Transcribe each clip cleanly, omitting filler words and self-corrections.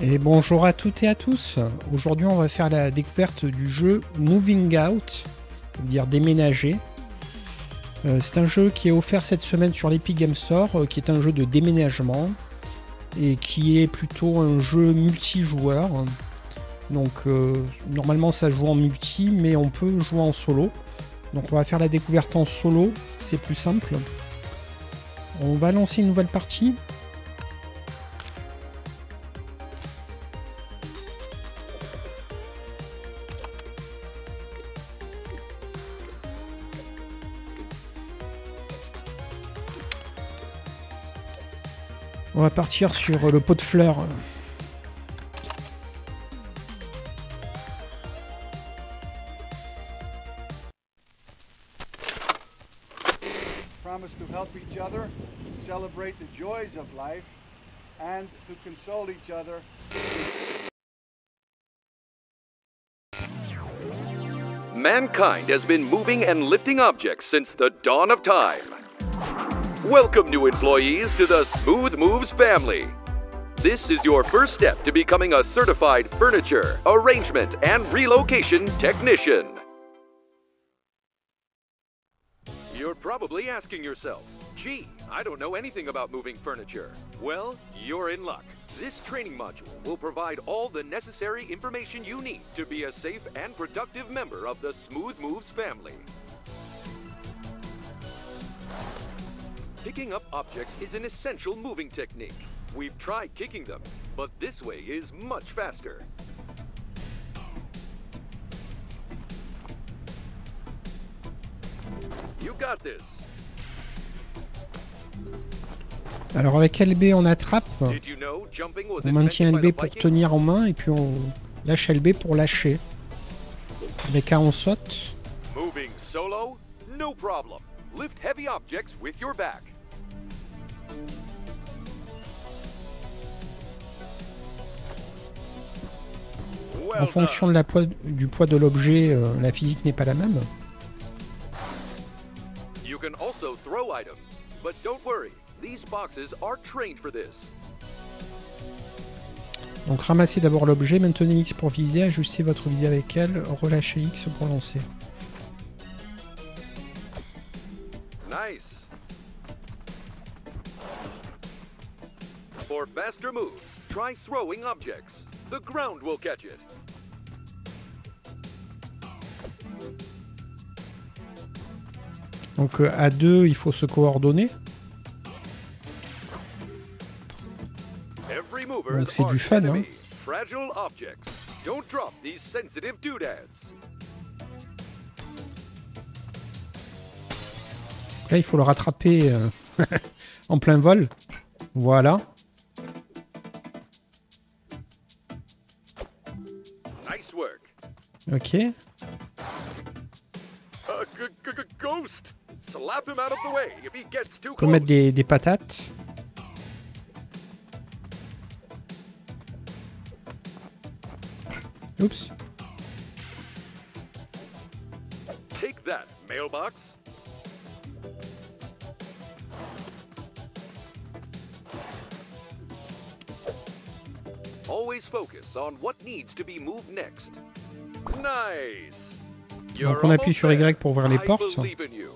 Et bonjour à toutes et à tous. Aujourd'hui, on va faire la découverte du jeu Moving Out, c'est-à-dire déménager. C'est un jeu qui est offert cette semaine sur l'Epic Game Store, qui est un jeu de déménagement et qui est plutôt un jeu multijoueur. Donc normalement ça joue en multi, mais on peut jouer en solo. Donc on va faire la découverte en solo, c'est plus simple. On va lancer une nouvelle partie. On va partir sur le pot de fleurs. Promise to help each other, celebrate the joys of life, and to console each other. Mankind has been moving and lifting objects since the dawn of time. Welcome, new employees, to the Smooth Moves family. This is your first step to becoming a certified furniture, arrangement, and relocation technician. You're probably asking yourself, gee, I don't know anything about moving furniture. Well, you're in luck. This training module will provide all the necessary information you need to be a safe and productive member of the Smooth Moves family. Picking up objects is an essential moving technique. We've tried kicking them, but this way is much faster. You got this. Alors avec LB on attrape, Did you know jumping was on maintient invented by LB the pour Vikings? tenir en main et puis on lâche LB pour lâcher. Avec A on saute. Moving solo? No problem. Lift heavy objects with your back. Well En fonction de du poids de l'objet, la physique n'est pas la même. done. You can also throw items, but don't worry. These boxes are trained for this. Donc ramassez d'abord l'objet, maintenez X pour viser, ajustez votre visée avec L, relâchez X pour lancer. Nice. For faster moves, try throwing objects. The ground will catch it. Donc à deux, il faut se coordonner. Every mover Donc is c'est du armed fun, hein. enemy. Fragile objects. Don't drop these sensitive doodads. Là, il faut le rattraper en plein vol. Voilà. Nice work. Ok. Ghost. Slap him out of the way if he gets too On peut close. mettre des patates. Oups. Take that, mailbox. Always focus on what needs to be moved next. Nice. Donc on appuie sur Y pour ouvrir les portes. I believe in you.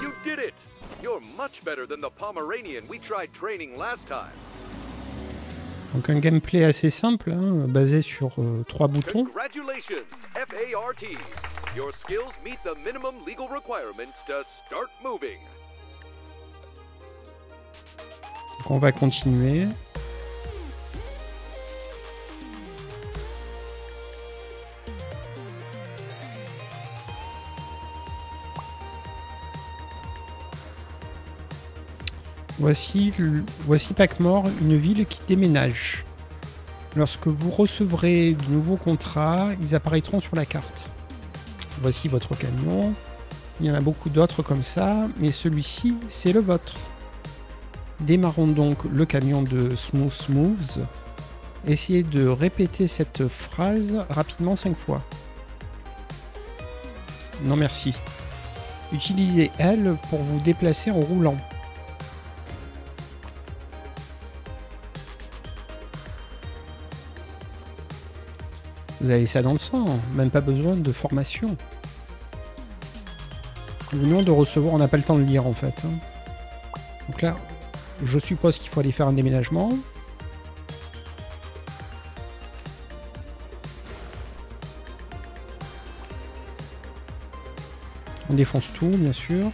You did it! You're much better than the Pomeranian we tried training last time. Donc un gameplay assez simple, hein, basé sur 3 boutons. Congratulations, FARTs. Your skills meet the minimum legal requirements to start moving. Donc on va continuer. Voici Packmore, une ville qui déménage. Lorsque vous recevrez de nouveaux contrats, ils apparaîtront sur la carte. Voici votre camion. Il y en a beaucoup d'autres comme ça, mais celui-ci, c'est le vôtre. Démarrons donc le camion de Smooth Moves. Essayez de répéter cette phrase rapidement 5 fois. Non merci. Utilisez L pour vous déplacer en roulant. Vous avez ça dans le sang, même pas besoin de formation. Nous venons de recevoir, on n'a pas le temps de lire en fait. Donc là, je suppose qu'il faut aller faire un déménagement. On défonce tout, bien sûr.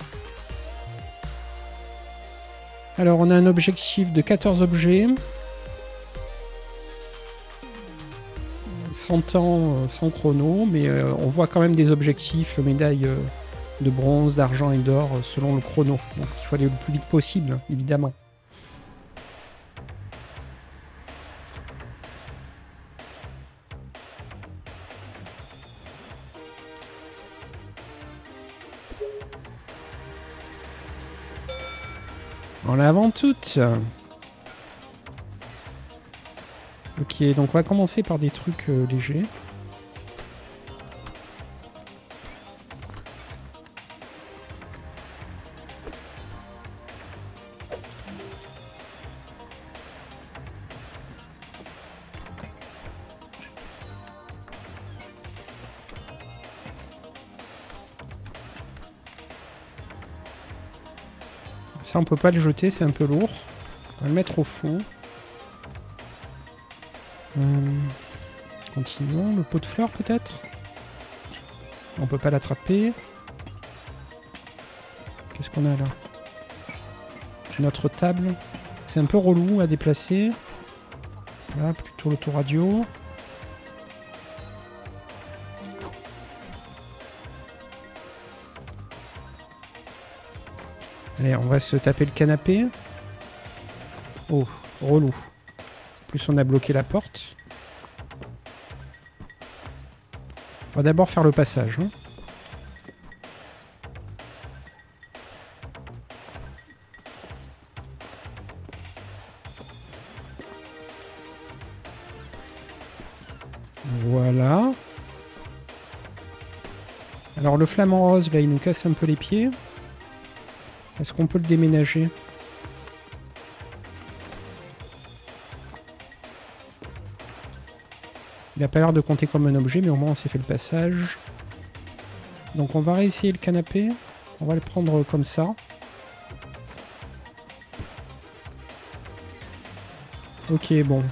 Alors, on a un objectif de 14 objets. 100 ans sans chrono, mais on voit quand même des objectifs, médailles de bronze, d'argent et d'or selon le chrono. Donc il faut aller le plus vite possible, évidemment. On l'avance toutes. Ok, donc on va commencer par des trucs légers. Ça on peut pas le jeter, c'est un peu lourd. On va le mettre au fond. Continuons, le pot de fleurs peut-être. On peut pas l'attraper. Qu'est-ce qu'on a là? Notre table. C'est un peu relou à déplacer. Là, plutôt l'autoradio. Allez, on va se taper le canapé. Oh, relou. En plus, on a bloqué la porte. On va d'abord faire le passage. Hein. Voilà. Alors le flamant rose, là, il nous casse un peu les pieds. Est-ce qu'on peut le déménager ? Il n'a pas l'air de compter comme un objet, mais au moins on s'est fait le passage. Donc on va réessayer le canapé. On va le prendre comme ça. Ok, bon.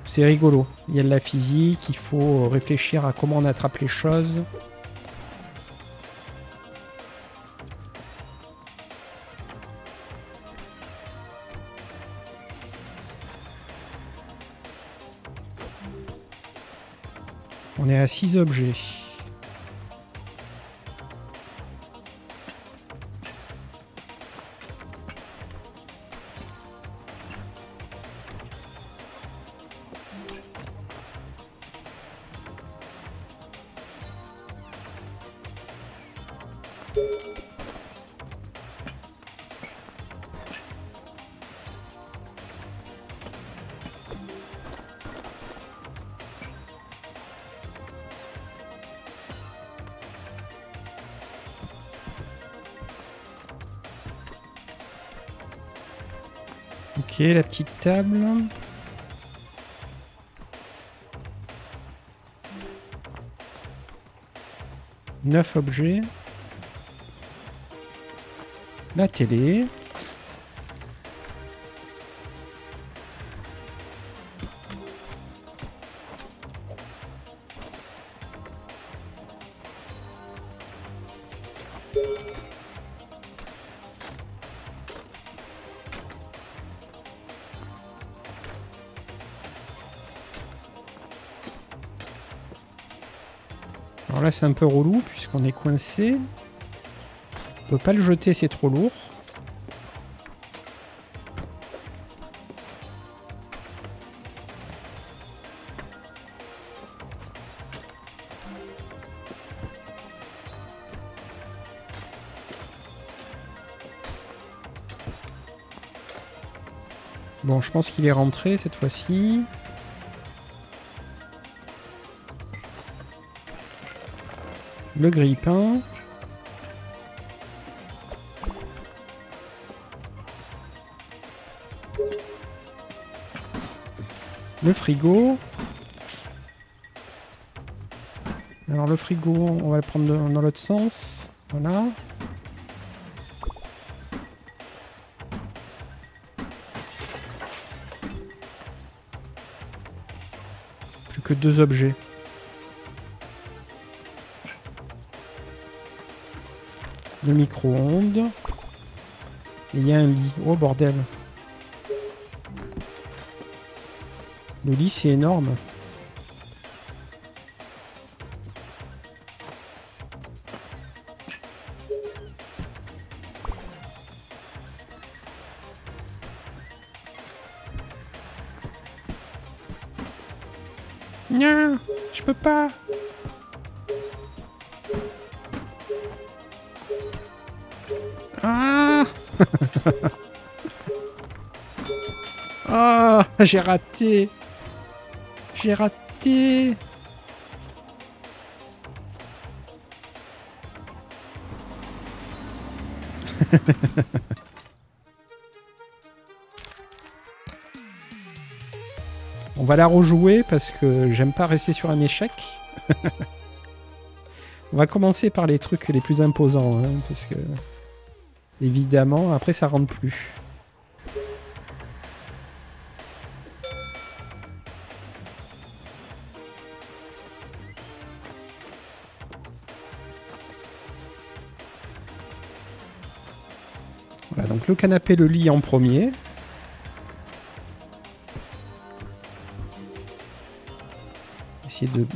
C'est rigolo. Il y a de la physique, il faut réfléchir à comment on attrape les choses. On est à 6 objets. Ok, la petite table. Neuf objets. La télé. Alors là c'est un peu relou puisqu'on est coincé. On peut pas le jeter, c'est trop lourd. Bon, je pense qu'il est rentré cette fois-ci. Le grille-pain. Le frigo. Alors le frigo, on va le prendre dans l'autre sens. Voilà. Plus que 2 objets. Le micro-ondes. Et il y a un lit. Oh bordel. Le lit c'est énorme. Non, je peux pas. Ah. Ah, j'ai raté. J'ai raté. On va la rejouer parce que j'aime pas rester sur un échec. On va commencer par les trucs les plus imposants, hein, parce que évidemment après ça rentre plus. Voilà, donc le canapé, le lit en premier. Essayer de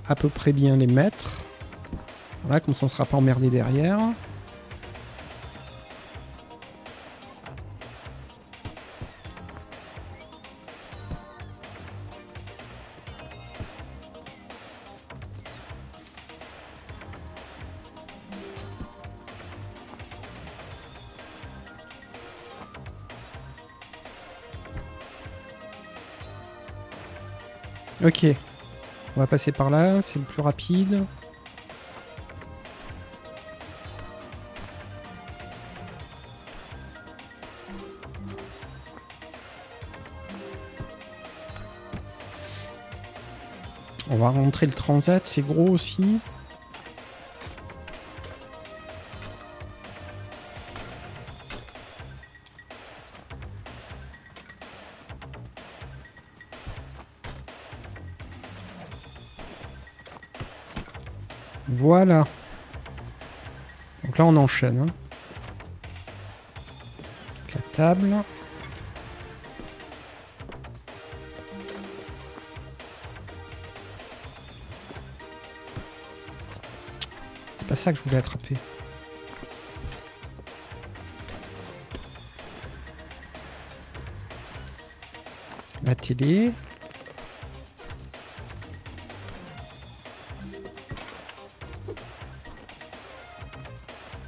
à peu près bien les mettre. Voilà, comme ça on ne sera pas emmerdé derrière. Ok, on va passer par là, c'est le plus rapide. On va rentrer le transat, c'est gros aussi. Voilà. Donc là on enchaîne. Hein. La table. C'est pas ça que je voulais attraper. La télé.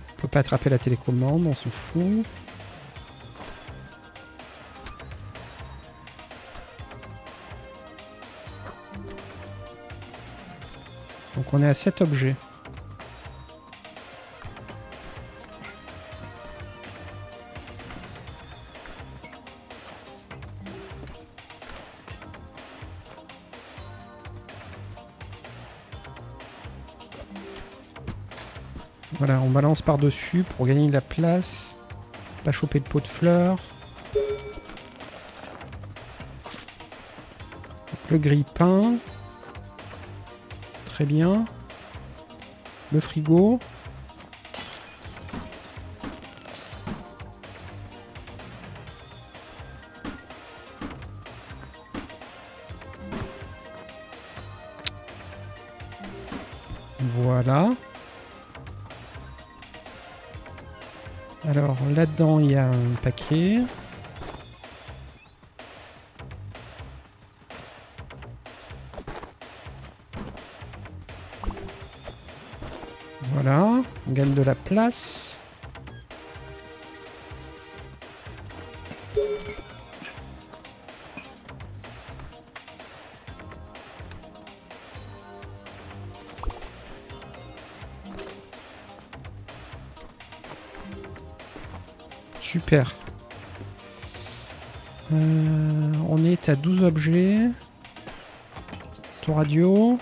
On peut pas attraper la télécommande, on s'en fout. Donc on est à 7 objets. Voilà, on balance par-dessus pour gagner de la place. Pas choper de pot de fleurs. Le grille-pain. Très bien. Le frigo. Voilà. Alors là-dedans, il y a un paquet. Voilà, on gagne de la place. Super. On est à 12 objets. Ton radio.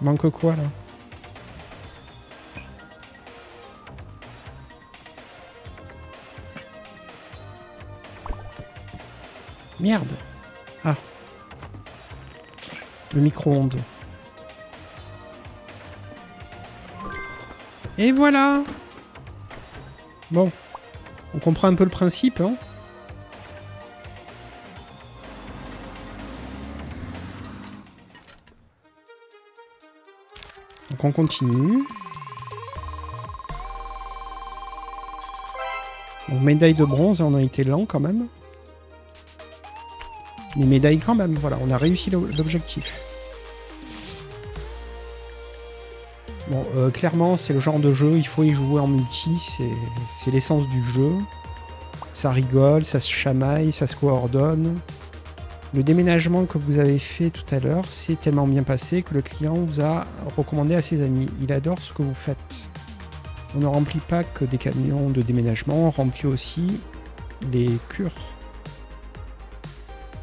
Manque quoi là? Merde. Ah. Le micro-ondes. Et voilà. Bon. On comprend un peu le principe, hein. Donc on continue. Donc médaille de bronze, on a été lent quand même. Mais médaille quand même, voilà, on a réussi l'objectif. Bon, clairement, c'est le genre de jeu, il faut y jouer en multi, c'est l'essence du jeu. Ça rigole, ça se chamaille, ça se coordonne. Le déménagement que vous avez fait tout à l'heure, c'est tellement bien passé que le client vous a recommandé à ses amis. Il adore ce que vous faites. On ne remplit pas que des camions de déménagement, on remplit aussi les cures.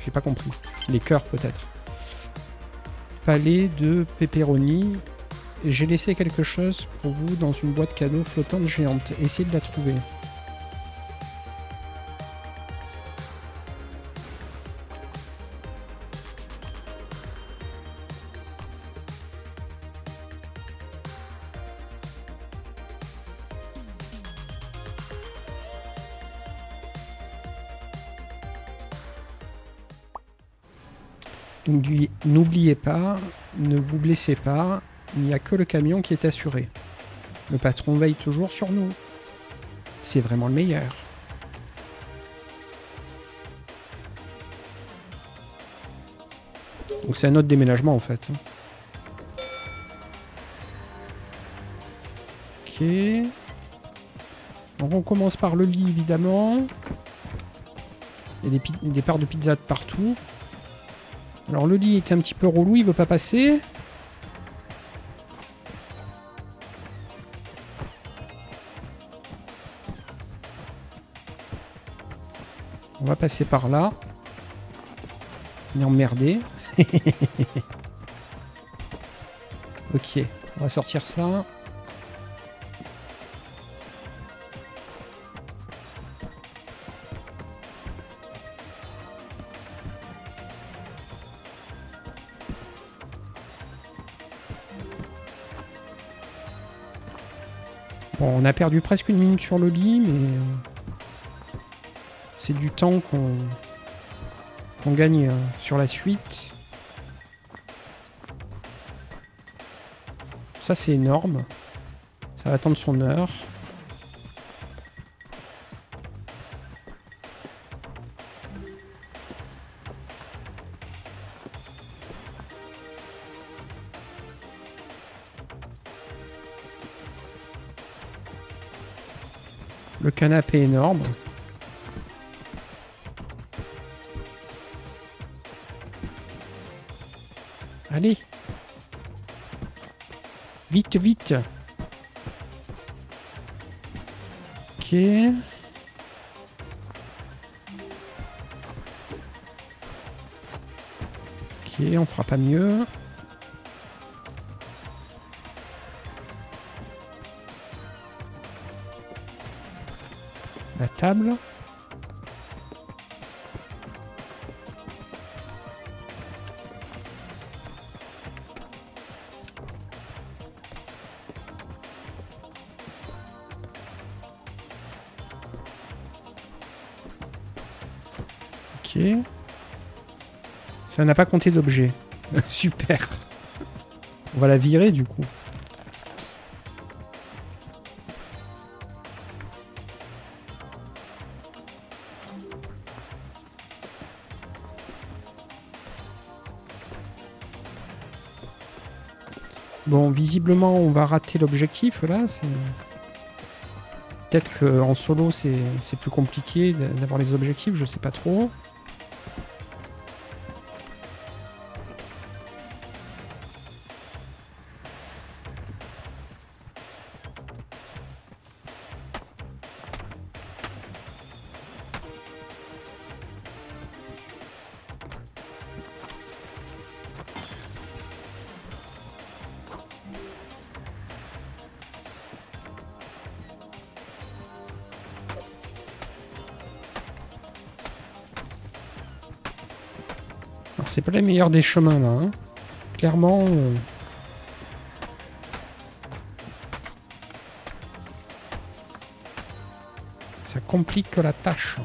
J'ai pas compris. Les cœurs peut-être. Palais de pepperoni. J'ai laissé quelque chose pour vous dans une boîte cadeau flottante géante. Essayez de la trouver. N'oubliez pas, ne vous blessez pas, il n'y a que le camion qui est assuré. Le patron veille toujours sur nous. C'est vraiment le meilleur. Donc c'est un autre déménagement en fait. Ok. Donc on commence par le lit évidemment. Il y a des parts de pizza de partout. Alors le lit est un petit peu relou, il veut pas passer. On va passer par là. On est emmerdé. Ok, on va sortir ça. Bon, on a perdu presque une minute sur le lit, mais c'est du temps qu'on gagne sur la suite. Ça, c'est énorme. Ça va attendre son heure. Le canapé énorme. Allez. Vite, vite. Ok. Ok, on fera pas mieux. La table. Ok. Ça n'a pas compté d'objet. Super. On va la virer du coup. Bon, visiblement, on va rater l'objectif, là. Peut-être qu'en solo, c'est plus compliqué d'avoir les objectifs, je sais pas trop. C'est pas le meilleur des chemins là. Hein. Clairement. Ça complique la tâche.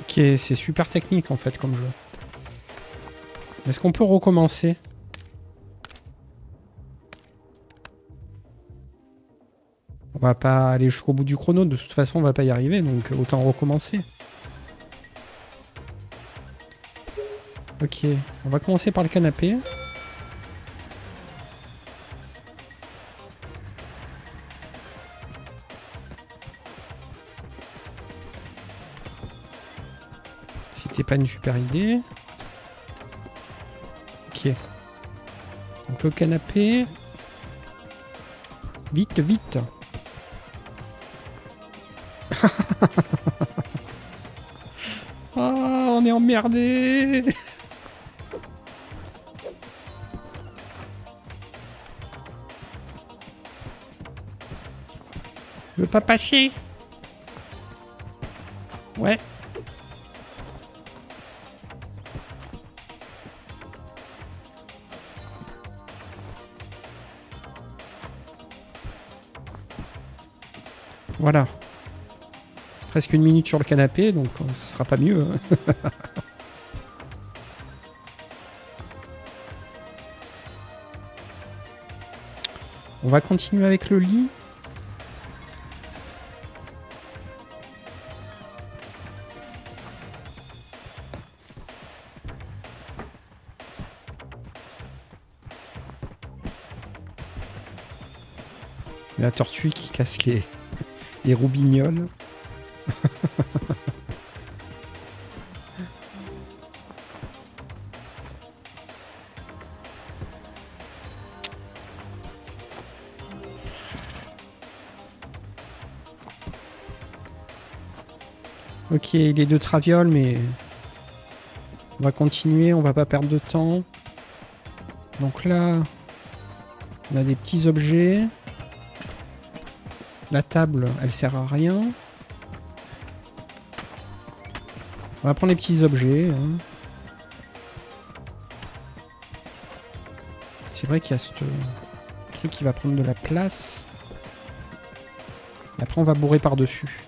Ok, c'est super technique en fait comme jeu. Est-ce qu'on peut recommencer? On va pas aller jusqu'au bout du chrono, de toute façon on va pas y arriver, donc autant recommencer. Ok, on va commencer par le canapé. C'était pas une super idée. Ok. Donc le canapé. Vite, vite. Ah, on est emmerdé. Je veux pas passer. Ouais. Voilà. Presque une minute sur le canapé, donc ce sera pas mieux. Hein. On va continuer avec le lit. La tortue qui casse les roubignoles. Ok, il est de traviole, mais on va continuer, on va pas perdre de temps. Donc là, on a des petits objets. La table, elle sert à rien. On va prendre les petits objets. Hein. C'est vrai qu'il y a ce truc qui va prendre de la place. Et après, on va bourrer par-dessus.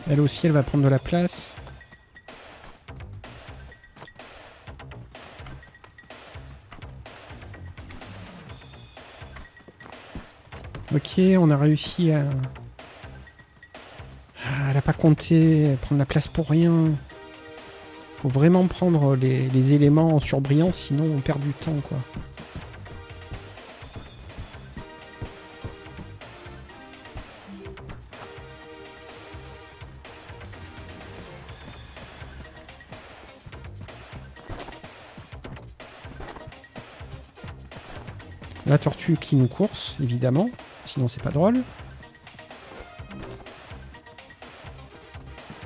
Elle aussi, elle va prendre de la place. Ok, on a réussi à... Ah, elle a pas compté, prendre la place pour rien. Faut vraiment prendre les éléments en surbrillant, sinon on perd du temps, quoi. La tortue qui nous course, évidemment. Sinon, c'est pas drôle.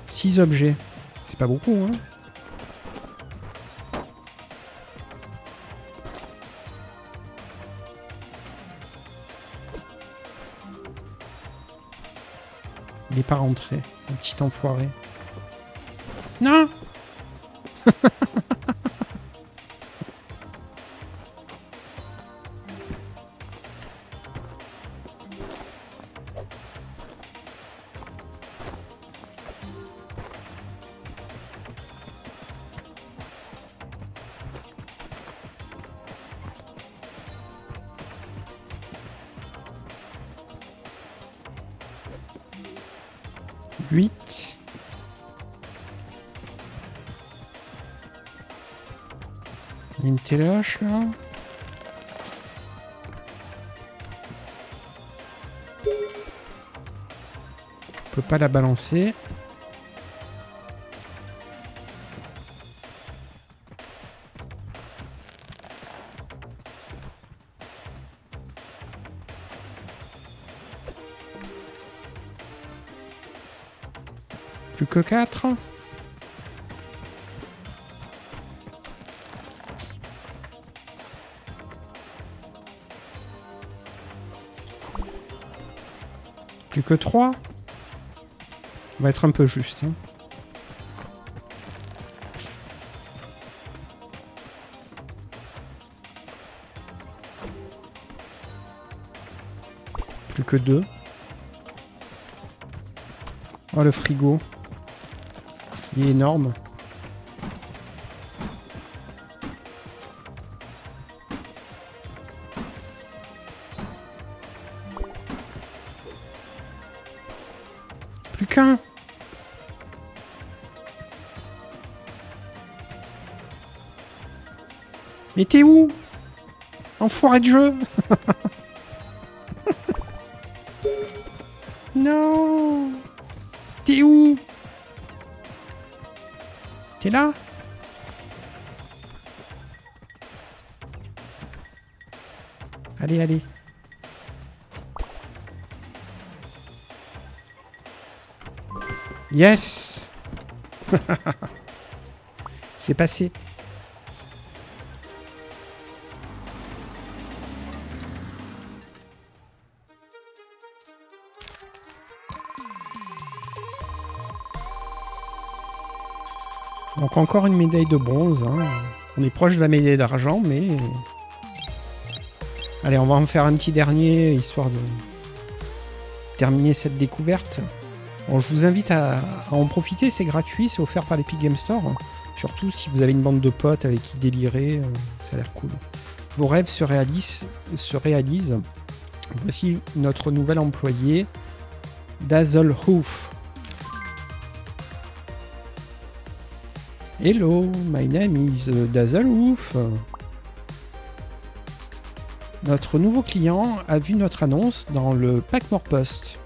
6 objets. C'est pas beaucoup, hein. Il est pas rentré. Un petit enfoiré. Non! 8. Il y a une téloche là. On peut pas la balancer. Plus que 4. Plus que 3. On va être un peu juste. Hein. Plus que 2. Oh, le frigo. Il est énorme. Plus qu'un. Mais t'es où? Enfoiré de jeu. Non. T'es où? T'es là? Allez, allez. Yes. C'est passé. Donc encore une médaille de bronze. Hein. On est proche de la médaille d'argent, mais... Allez, on va en faire un petit dernier, histoire de terminer cette découverte. Bon, je vous invite à en profiter, c'est gratuit, c'est offert par l'Epic Game Store. Surtout si vous avez une bande de potes avec qui délirer, ça a l'air cool. Vos rêves se réalisent. Voici notre nouvel employé, Dazzlehoof. Hello, my name is Dazzlehoof. Notre nouveau client a vu notre annonce dans le Packmore Post.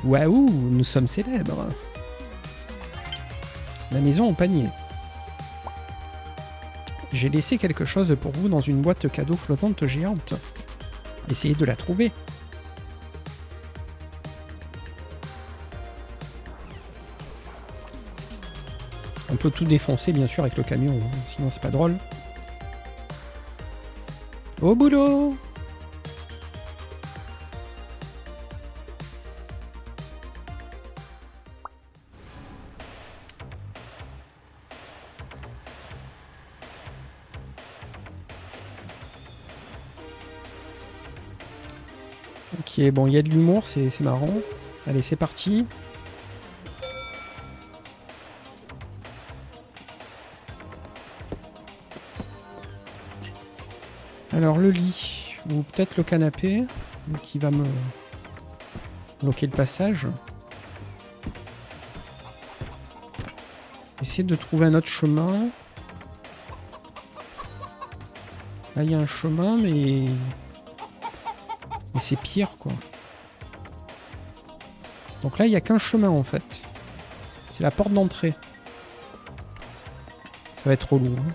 Waouh, nous sommes célèbres. La maison au panier. J'ai laissé quelque chose pour vous dans une boîte cadeau flottante géante. Essayez de la trouver. On peut tout défoncer bien sûr avec le camion, hein. Sinon c'est pas drôle. Au boulot! Ok, bon, il y a de l'humour, c'est marrant. Allez, c'est parti. Alors le lit, ou peut-être le canapé, qui va me bloquer le passage. Essayer de trouver un autre chemin. Là il y a un chemin, mais c'est pire quoi. Donc là il n'y a qu'un chemin en fait. C'est la porte d'entrée. Ça va être relou. Hein.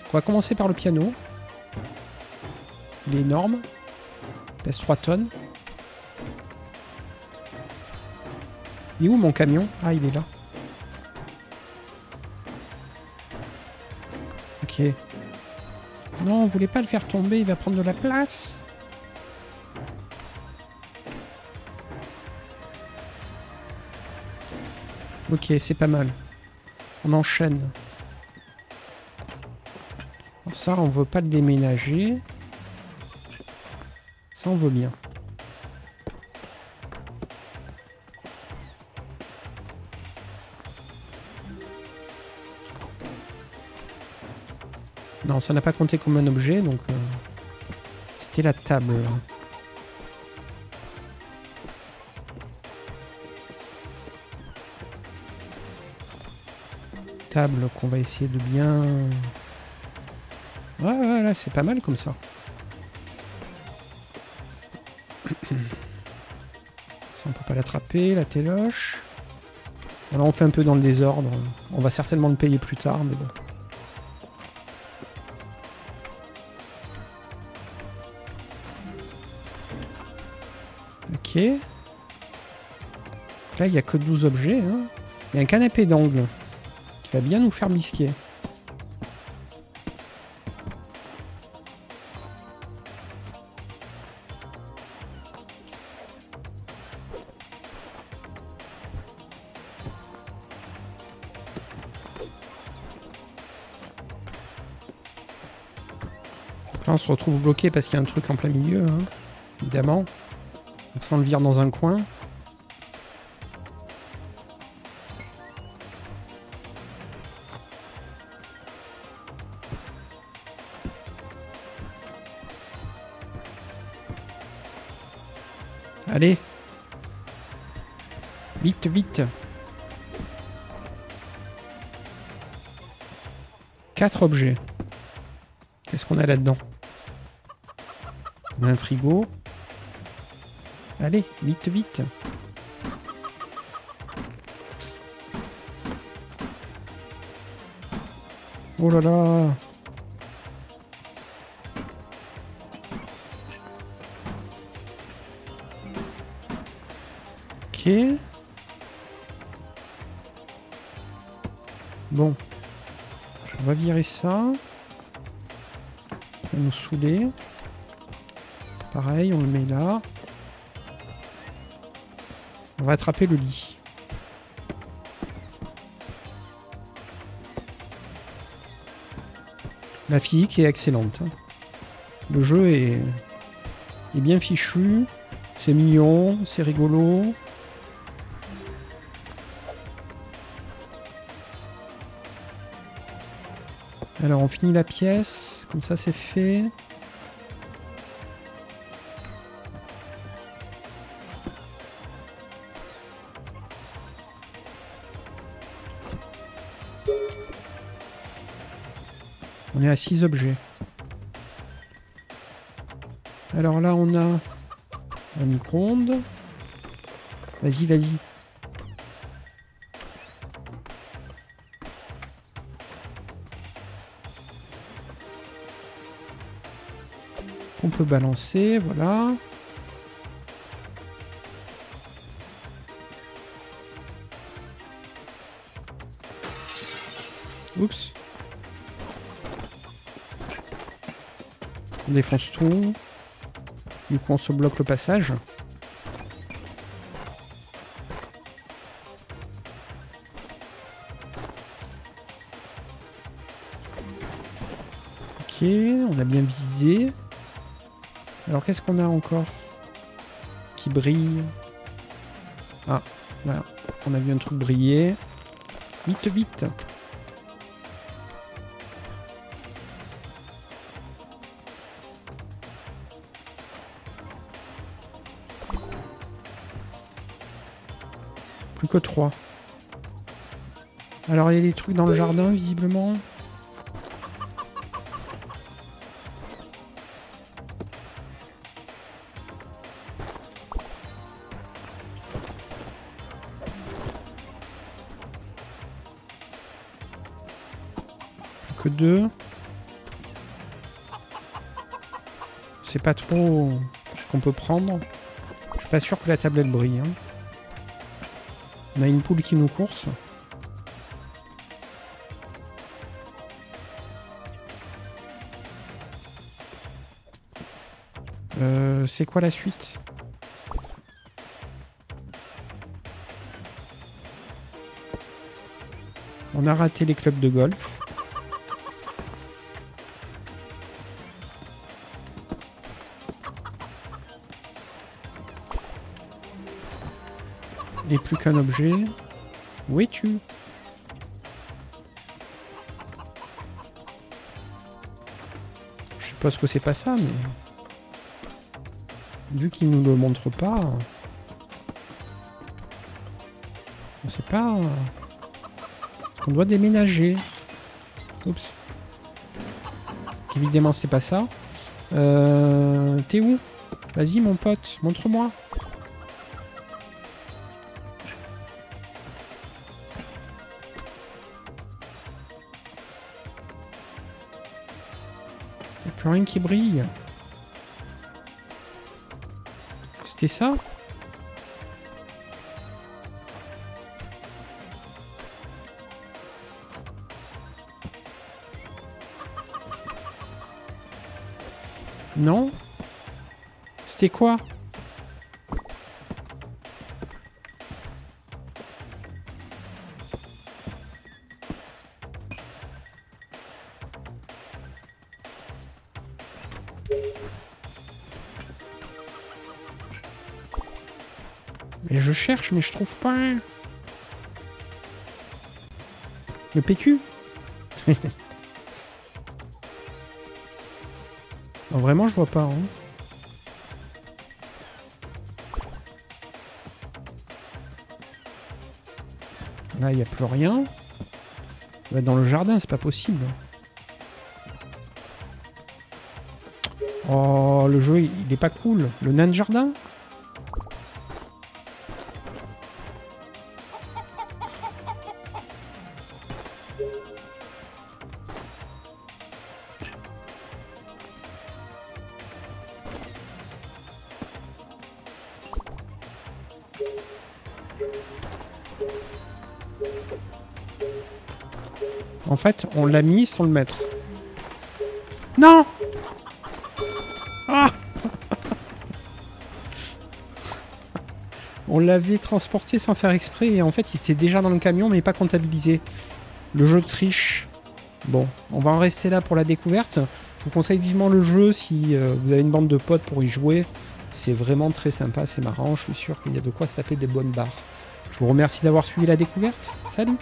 On va commencer par le piano. Il est énorme. Il pèse 3 tonnes. Il est où mon camion? Ah, il est là. Ok. Non, on voulait pas le faire tomber, il va prendre de la place. Ok, c'est pas mal. On enchaîne. Alors ça, on veut pas le déménager. Ça, on veut bien. Non, ça n'a pas compté comme un objet, donc... c'était la table. table qu'on va essayer de bien... Ouais, ouais, là, c'est pas mal comme ça. Ça, on peut pas l'attraper, la téloche. Alors, on fait un peu dans le désordre. On va certainement le payer plus tard, mais bon. Ok. Là, il n'y a que 12 objets. Hein. Il y a un canapé d'angle qui va bien nous faire bisquer. Donc là, on se retrouve bloqué parce qu'il y a un truc en plein milieu, hein, évidemment. Donc ça, on le vire dans un coin. Allez. Vite, vite. 4 objets. Qu'est-ce qu'on a là-dedans? On a un frigo. Allez, vite, vite. Oh là là. Ok. Bon. On va virer ça. Ça va nous saouler. Pareil, on le met là. On va attraper le lit. La physique est excellente. Le jeu est bien fichu. C'est mignon, c'est rigolo. Alors on finit la pièce. Comme ça c'est fait. On est à 6 objets. Alors là, on a un micro-ondes. Vas-y, vas-y. On peut balancer, voilà. Oups. On défonce tout. Du coup, on se bloque le passage. Ok, on a bien visé. Alors, qu'est-ce qu'on a encore qui brille? Ah, là, on a vu un truc briller. Vite, vite. Plus que 3. Alors, il y a des trucs dans le jardin, visiblement. Plus que 2. C'est pas trop ce qu'on peut prendre. Je suis pas sûr que la tablette brille, hein. On a une poule qui nous course. C'est quoi la suite? On a raté les clubs de golf. Et plus qu'un objet. Où es-tu? Je suppose que c'est pas ça, mais... Vu qu'il nous le montre pas... On sait pas qu'on doit déménager. Oups. Évidemment, c'est pas ça. T'es où? Vas-y, mon pote, montre-moi. Il n'y a plus rien qui brille. C'était ça? Non? C'était quoi? Mais je cherche, mais je trouve pas. Le PQ? Non, vraiment, je vois pas. Hein. Là, il n'y a plus rien. Dans le jardin, c'est pas possible. Oh, le jeu, il est pas cool. Le nain de jardin? En fait, on l'a mis sans le mettre. Non! Ah! On l'avait transporté sans faire exprès et en fait, il était déjà dans le camion mais pas comptabilisé. Le jeu triche. Bon, on va en rester là pour la découverte. Je vous conseille vivement le jeu si vous avez une bande de potes pour y jouer. C'est vraiment très sympa, c'est marrant. Je suis sûr qu'il y a de quoi se taper des bonnes barres. Je vous remercie d'avoir suivi la découverte. Salut!